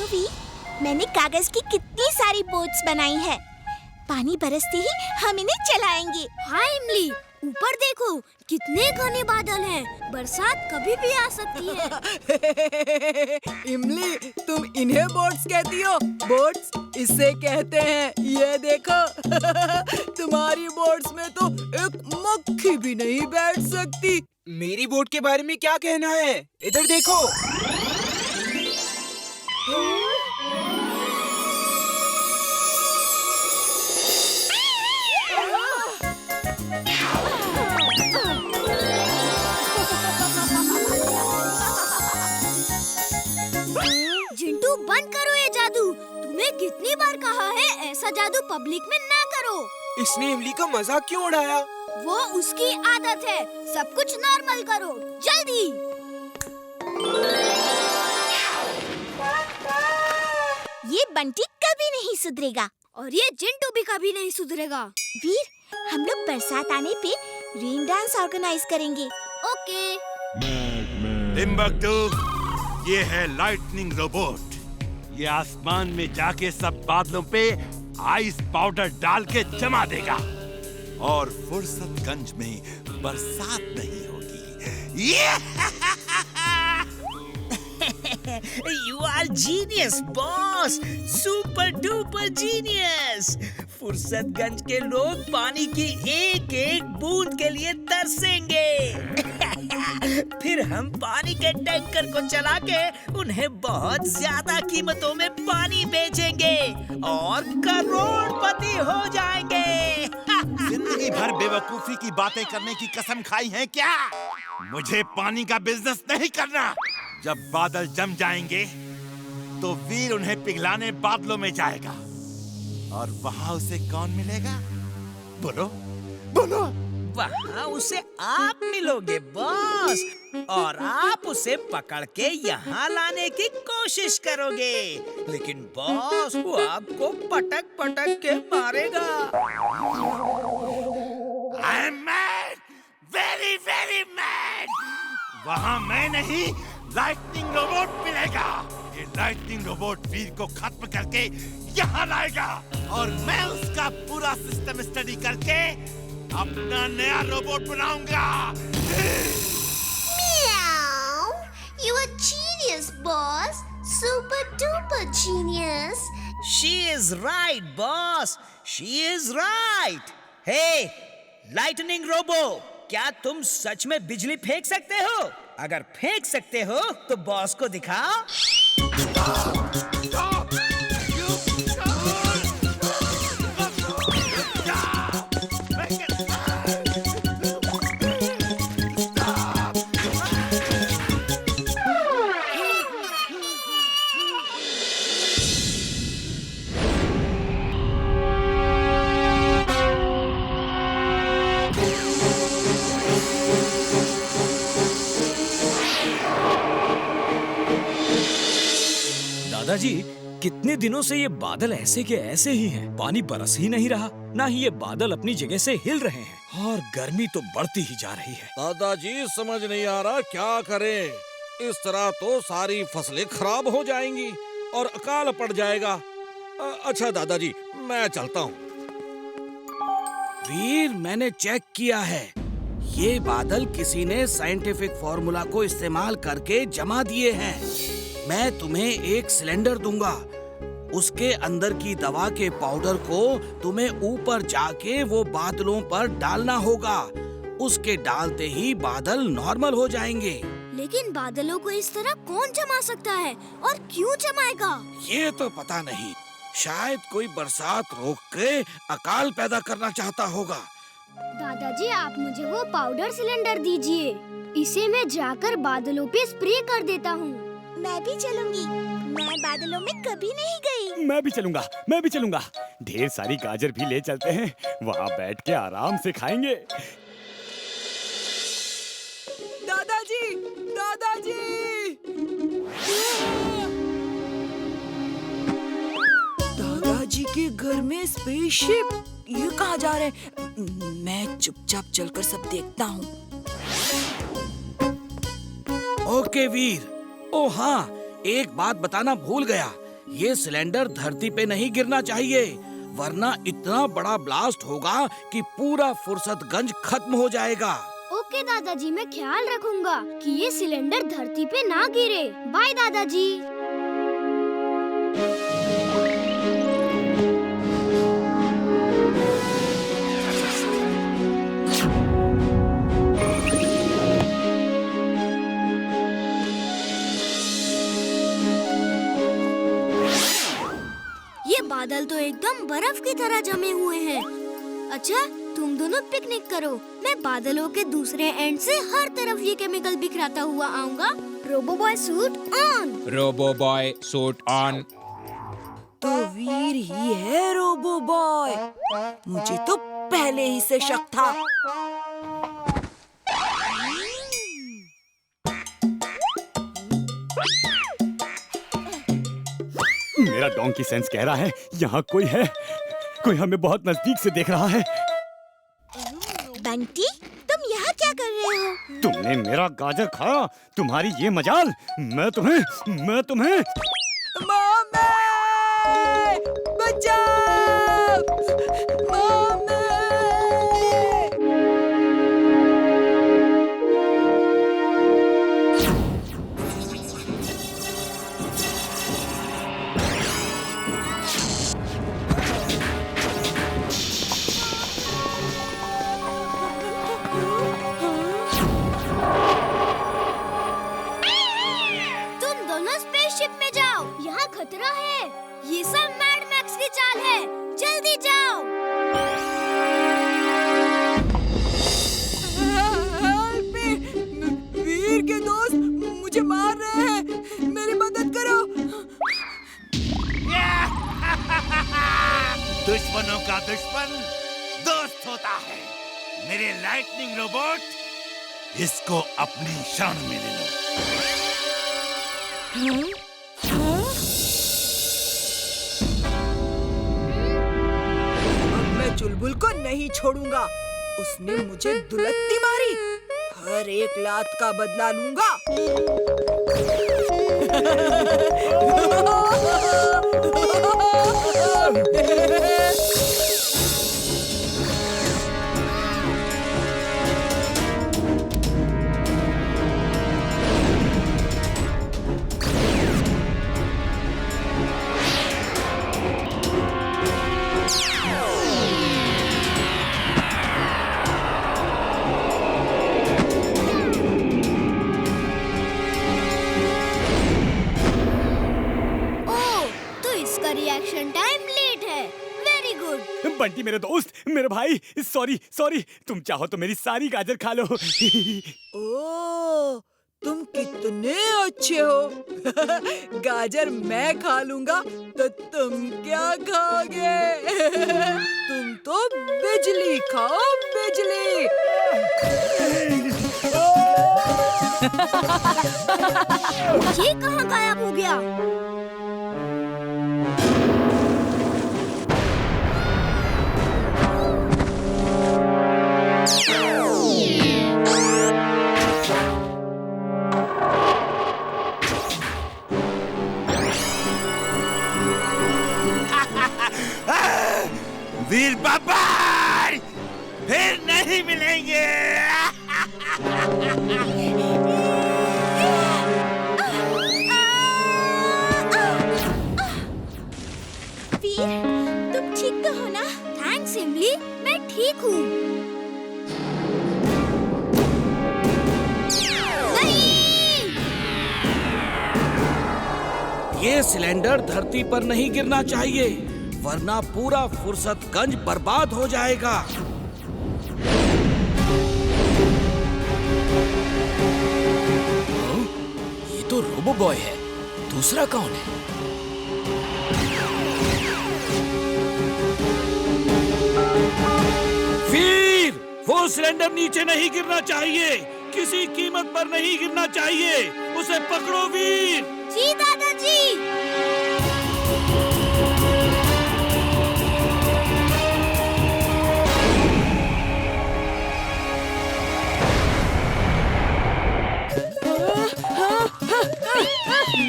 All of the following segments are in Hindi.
देखो वी, मैंने कागज की कितनी सारी बोट्स बनाई है। पानी बरसते ही हम इन्हें चलाएंगे। हाँ इमली, ऊपर देखो कितने घने बादल हैं। बरसात कभी भी आ सकती है। इमली, तुम इन्हें बोट्स कहती हो? बोट्स इसे कहते हैं। ये देखो तुम्हारी बोट्स में तो एक मक्खी भी नहीं बैठ सकती। मेरी बोट के बारे में क्या कहना है? इधर देखो। जिंटू, बंद करो ये जादू। तुम्हें कितनी बार कहा है ऐसा जादू पब्लिक में ना करो। इसने इमली का मजाक क्यों उड़ाया? वो उसकी आदत है। सब कुछ नॉर्मल करो, जल्दी। ये बंटी कभी नहीं सुधरेगा और ये जिंटू भी कभी नहीं सुधरेगा। वीर, हम लोग बरसात आने पे रेन डांस ऑर्गेनाइज करेंगे। ओके। टिम्बकटू, ये है लाइटनिंग रोबोट। ये आसमान में जाके सब बादलों पे आइस पाउडर डाल के जमा देगा और फुर्सतगंज में बरसात नहीं होगी। You are genius, boss. Super duper genius. Fursatganj के लोग पानी की एक एक बूंद के लिए तरसेंगे। फिर हम पानी के टैंकर को चला के उन्हें बहुत ज्यादा कीमतों में पानी बेचेंगे और करोड़पति हो जाएंगे। जिंदगी भर बेवकूफी की बातें करने की कसम खाई है क्या? मुझे पानी का बिजनेस नहीं करना। जब बादल जम जाएंगे तो वीर उन्हें पिघलाने बादलों में जाएगा और वहां उसे कौन मिलेगा? बोलो बोलो। वहाँ उसे आप मिलोगे बॉस, और आप उसे पकड़ के यहाँ लाने की कोशिश करोगे। लेकिन बॉस, वो आपको पटक पटक के मारेगा। I am mad, very very mad। वहाँ मैं नहीं, लाइटनिंग रोबोट मिलेगा। ये लाइटनिंग रोबोट वीर को खत्म करके यहाँ लाएगा और मैं उसका पूरा सिस्टम स्टडी करके अपना नया रोबोट बनाऊंगा। Meow! You are genius, boss. Super duper genius. She is right, boss. She is right. Hey, lightning robo, क्या तुम सच में बिजली फेंक सकते हो? अगर फेंक सकते हो तो बॉस को दिखाओ। दादाजी, कितने दिनों से ये बादल ऐसे के ऐसे ही हैं। पानी बरस ही नहीं रहा, ना ही ये बादल अपनी जगह से हिल रहे हैं और गर्मी तो बढ़ती ही जा रही है। दादाजी, समझ नहीं आ रहा क्या करें। इस तरह तो सारी फसलें खराब हो जाएंगी और अकाल पड़ जाएगा। अच्छा दादाजी, मैं चलता हूँ। वीर, मैंने चेक किया है। ये बादल किसी ने साइंटिफिक फॉर्मूला को इस्तेमाल करके जमा दिए हैं। मैं तुम्हें एक सिलेंडर दूंगा। उसके अंदर की दवा के पाउडर को तुम्हें ऊपर जाके वो बादलों पर डालना होगा। उसके डालते ही बादल नॉर्मल हो जाएंगे। लेकिन बादलों को इस तरह कौन जमा सकता है और क्यों जमाएगा? ये तो पता नहीं। शायद कोई बरसात रोक के अकाल पैदा करना चाहता होगा। दादाजी, आप मुझे वो पाउडर सिलेंडर दीजिए। इसे मैं जाकर बादलों पे स्प्रे कर देता हूँ। मैं भी चलूंगी। मैं बादलों में कभी नहीं गई। मैं भी चलूंगा। ढेर सारी गाजर भी ले चलते हैं। वहाँ बैठ के आराम से खाएंगे। दादाजी, दादाजी! दादाजी के घर में स्पेसशिप। ये कहाँ जा रहे हैं? मैं चुपचाप चलकर सब देखता हूँ। ओके वीर। ओ हाँ, एक बात बताना भूल गया। ये सिलेंडर धरती पे नहीं गिरना चाहिए, वरना इतना बड़ा ब्लास्ट होगा कि पूरा फुर्सतगंज खत्म हो जाएगा। ओके दादाजी, मैं ख्याल रखूंगा कि ये सिलेंडर धरती पे ना गिरे। बाय दादाजी। ये बादल तो एकदम बर्फ की तरह जमे हुए हैं। अच्छा, तुम दोनों पिकनिक करो, मैं बादलों के दूसरे एंड से हर तरफ ये केमिकल बिखराता हुआ आऊंगा। Robo boy suit on. Robo boy suit on. तो वीर ही है रोबो बॉय, मुझे तो पहले ही से शक था। मेरा डोंकी सेंस कह रहा है यहाँ कोई है, कोई हमें बहुत नजदीक से देख रहा है। बंटी, तुम यहाँ क्या कर रहे हो? तुमने मेरा गाजर खाया, तुम्हारी ये मजाल। मैं तुम्हें मामे! बचाओ! मामे! तुम दोनों स्पेसशिप में जाओ, यहाँ खतरा है। ये सब मैड मैक्स की चाल है, जल्दी जाओ। Help me! वीर के दोस्त मुझे मार रहे हैं, मेरी मदद करो। दुश्मनों का दुश्मन दोस्त होता है। मेरे लाइटनिंग रोबोट, इसको अपनी शरण में ले लो। अब मैं चुलबुल को नहीं छोड़ूंगा। उसने मुझे दुलत्ती मारी, हर एक लात का बदला लूंगा। रिएक्शन टाइम लेट है। Very good. बंटी मेरे दोस्त, मेरे भाई, सॉरी। तुम चाहो तो मेरी सारी गाजर खा लो। ओह, तुम कितने अच्छे हो। गाजर मैं खा लूंगा तो तुम क्या खाओगे? तुम तो बिजली खाओ, बिजली। ये कहाँ गायब हो गया? वीर बाबा फिर नहीं मिलेंगे। वीर, तुम ठीक तो हो ना? थैंक्स इमली, मैं ठीक हूँ। ये सिलेंडर धरती पर नहीं गिरना चाहिए, वरना पूरा फुर्सतगंज बर्बाद हो जाएगा। ये तो रोबो बॉय है, दूसरा कौन है? वीर, वो सिलेंडर नीचे नहीं गिरना चाहिए, किसी कीमत पर नहीं गिरना चाहिए। उसे पकड़ो वीर। जी दादाजी।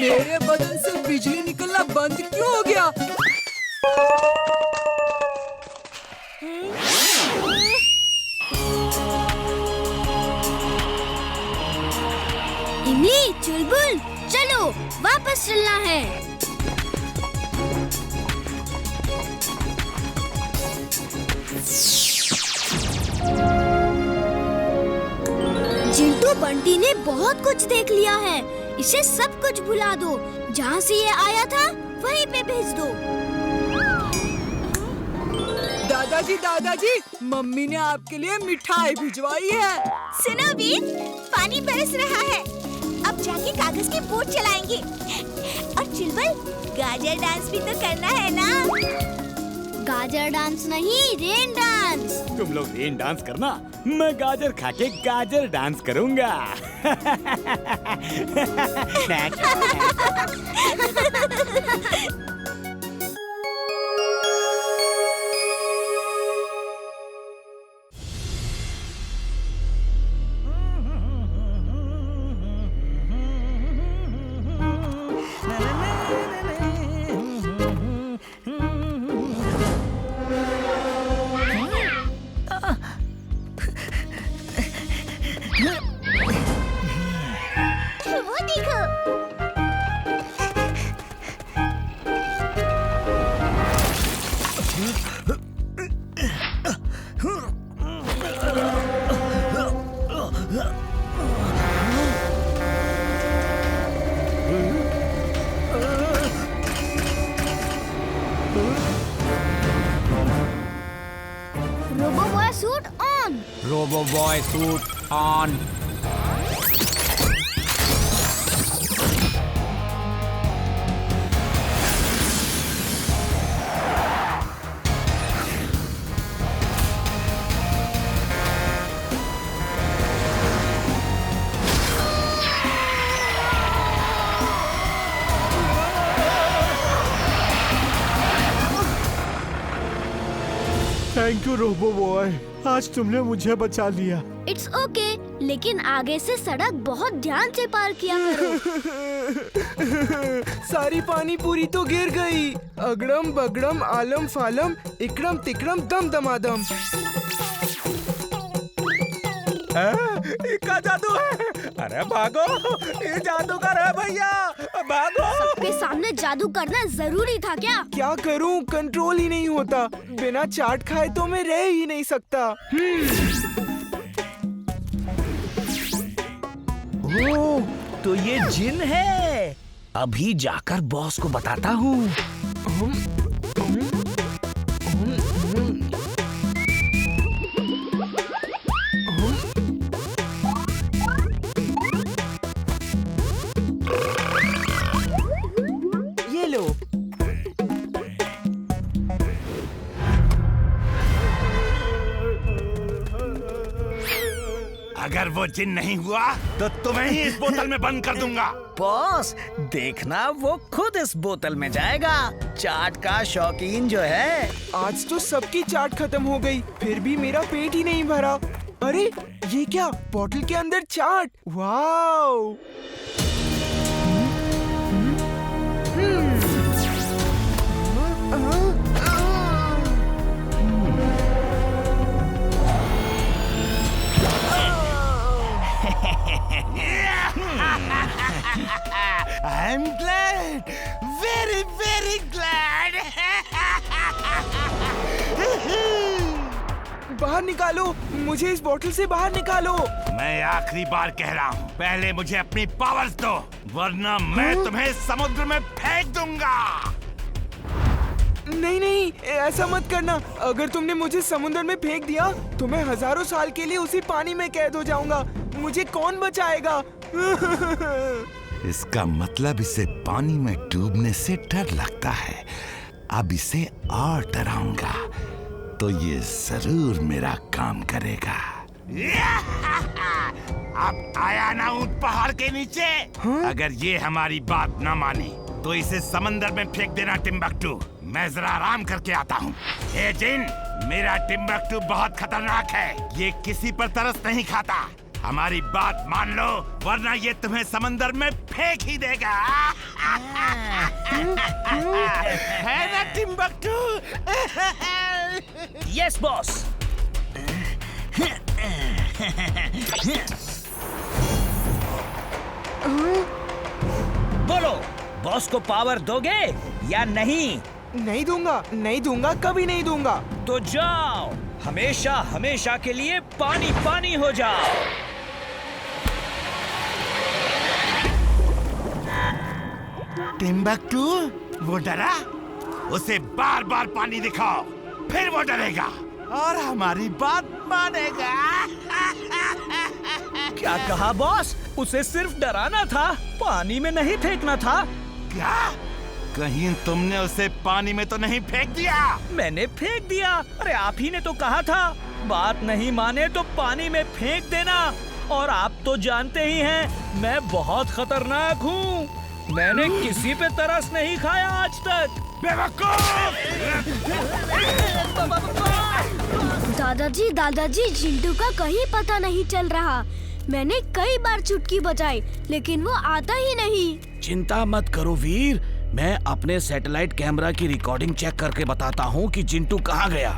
मेरे बदन से बिजली निकलना बंद क्यों इमली, चुलबुल, चलो वापस चलना है। चिंटू बंटी ने बहुत कुछ देख लिया है। इसे सब कुछ भुला दो। जहाँ से ये आया था वहीं पे भेज दो। दादाजी, मम्मी ने आपके लिए मिठाई भिजवाई है। सुनो वीर, पानी बरस रहा है। अब जाके कागज की बोट चलाएंगे। और चुलबुल, गाजर डांस भी तो करना है ना? गाजर डांस नहीं, रेन डांस। तुम लोग रेन डांस करना, मैं गाजर खा के गाजर डांस करूंगा। वो देखो। Robo boy suit on. Robo boy suit on. Thank you robo boy, आज तुमने मुझे बचा लिया। इट्स ओके, लेकिन आगे से सड़क बहुत ध्यान से पार किया करो। सारी पानी पूरी तो गिर गई। अगड़म बगड़म आलम फालम इकड़म तिकड़म दम दमादम। इसका जादू है। अरे भागो, ये जादूगर है भैया, भागो। सबके सामने जादू करना जरूरी था क्या? क्या करूं, कंट्रोल ही नहीं होता। बिना चाट खाए तो मैं रह ही नहीं सकता। ओह, तो ये जिन है। अभी जाकर बॉस को बताता हूँ। ये लो। अगर वो जिन नहीं हुआ तो तुम्हें ही इस बोतल में बंद कर दूंगा। बॉस, देखना वो खुद इस बोतल में जाएगा। चाट का शौकीन जो है। आज तो सबकी चाट खत्म हो गई, फिर भी मेरा पेट ही नहीं भरा। अरे ये क्या, बोतल के अंदर चाट। Wow. I'm glad, very very glad. बाहर निकालो, मुझे इस बोतल से बाहर निकालो। मैं आखिरी बार कह रहा हूँ, पहले मुझे अपनी पावर्स दो, वरना मैं तुम्हें समुद्र में फेंक दूंगा। नहीं नहीं, ऐसा मत करना। अगर तुमने मुझे समुद्र में फेंक दिया तो मैं हजारों साल के लिए उसी पानी में कैद हो जाऊंगा। मुझे कौन बचाएगा? इसका मतलब इसे पानी में डूबने से डर लगता है। अब इसे और डराऊंगा तो ये जरूर मेरा काम करेगा। अब आया ना ऊंट पहाड़ के नीचे। अगर ये हमारी बात ना माने तो इसे समंदर में फेंक देना टिम्बकटू। मैं जरा आराम करके आता हूँ। ए जिन, मेरा टिम्बकटू बहुत खतरनाक है। ये किसी पर तरस नहीं खाता। हमारी बात मान लो, वरना ये तुम्हें समंदर में फेंक ही देगा। है ना टिम्बकटू? Yes boss. बोलो, बॉस को पावर दोगे या नहीं? नहीं दूंगा, नहीं दूंगा, कभी नहीं दूंगा। तो जाओ, हमेशा हमेशा के लिए पानी पानी हो जाओ। टिम्बकटू, वो डरा? उसे बार बार पानी दिखाओ, फिर वो डरेगा और हमारी बात मानेगा। क्या कहा बॉस? उसे सिर्फ डराना था, पानी में नहीं फेंकना था। क्या? कहीं तुमने उसे पानी में तो नहीं फेंक दिया? मैंने फेंक दिया। अरे आप ही ने तो कहा था, बात नहीं माने तो पानी में फेंक देना। और आप तो जानते ही हैं, मैं बहुत खतरनाक हूँ। मैंने किसी पे तरस नहीं खाया आज तक। बेवकूफ! दादाजी, चिंटू का कहीं पता नहीं चल रहा। मैंने कई बार चुटकी बजाई, लेकिन वो आता ही नहीं। चिंता मत करो वीर, मैं अपने सैटेलाइट कैमरा की रिकॉर्डिंग चेक करके बताता हूँ कि चिंटू कहाँ गया।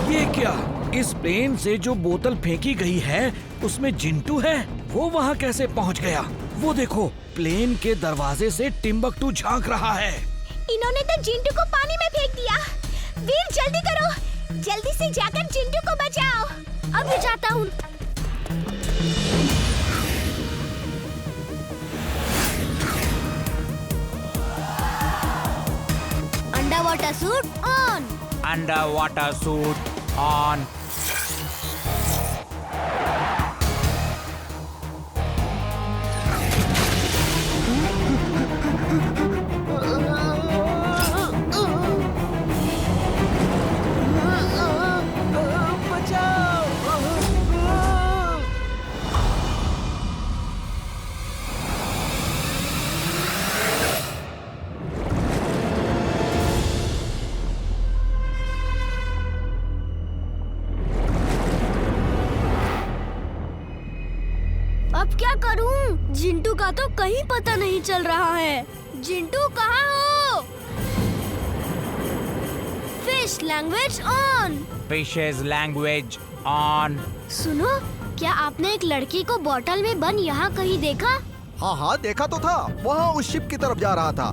ये क्या? इस प्लेन से जो बोतल फेंकी गई है उसमें चिंटू है। वो वहाँ कैसे पहुँच गया? वो देखो, प्लेन के दरवाजे से टिम्बकटू झांक रहा है। इन्होंने तो चिंटू को पानी में फेंक दिया। वीर जल्दी करो, जल्दी से जाकर चिंटू को बचाओ। अभी जाता हूँ। Under water suit on. Underwater suit on. अब क्या करूं? जिंटू का तो कहीं पता नहीं चल रहा है। जिंटू कहाँ हो? Fish language on. Fishes language on. सुनो, क्या आपने एक लड़की को बोतल में बंद यहाँ कहीं देखा? हाँ, देखा तो था। वहाँ उस शिप की तरफ जा रहा था।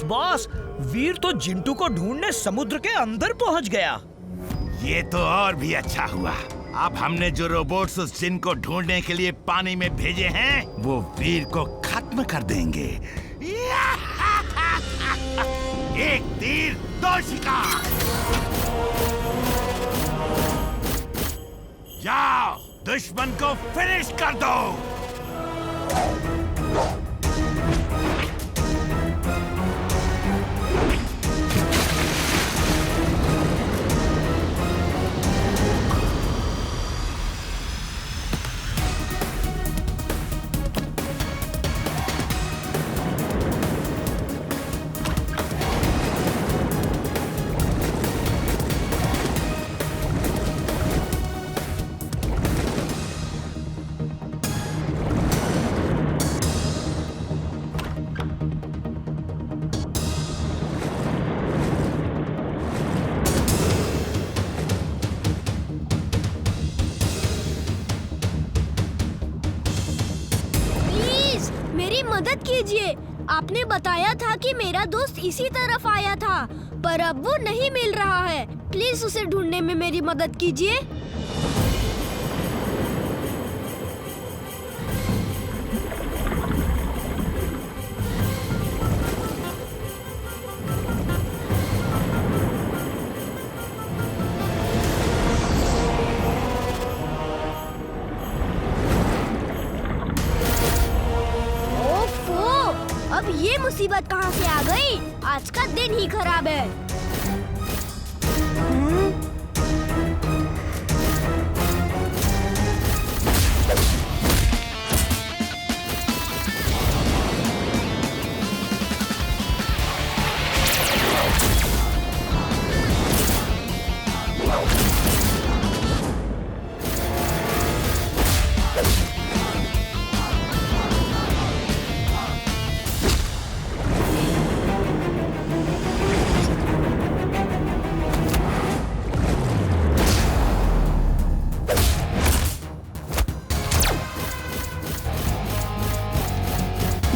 बॉस, वीर तो जिंटू को ढूंढने समुद्र के अंदर पहुंच गया। ये तो और भी अच्छा हुआ। अब हमने जो रोबोट्स उस जिन को ढूंढने के लिए पानी में भेजे हैं, वो वीर को खत्म कर देंगे। एक तीर दो शिकार। जाओ, दुश्मन को फिनिश कर दो। मदद कीजिए। आपने बताया था कि मेरा दोस्त इसी तरफ आया था, पर अब वो नहीं मिल रहा है। प्लीज उसे ढूंढने में मेरी मदद कीजिए। अब ये मुसीबत कहाँ से आ गई? आज का दिन ही खराब है।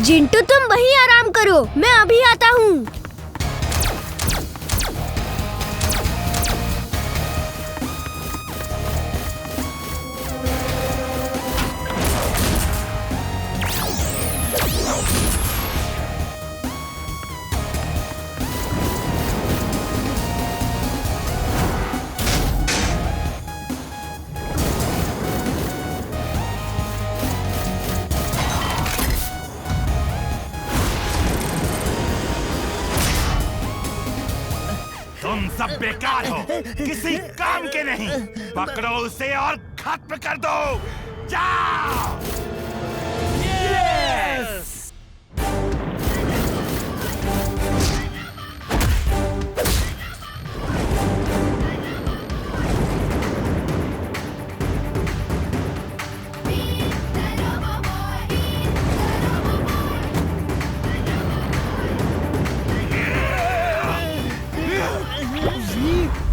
जिंटू तुम वहीं आराम करो, मैं अभी आता हूँ। तुम सब बेकार हो, किसी काम के नहीं। पकड़ो उसे और खत्म कर दो। जाओ। यस!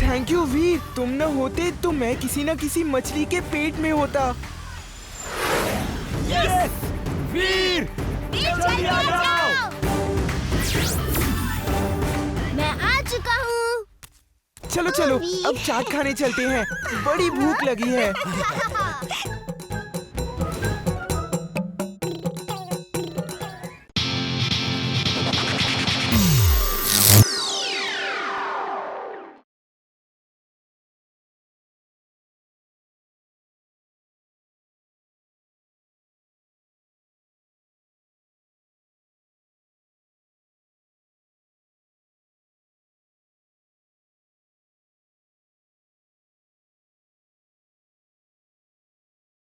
थैंक यू वीर, तुम न होते तो मैं किसी न किसी मछली के पेट में होता। यस! वीर! जल्दी आ जाओ। मैं आ चुका हूँ। चलो चलो, अब चाट खाने चलते हैं, बड़ी भूख लगी है।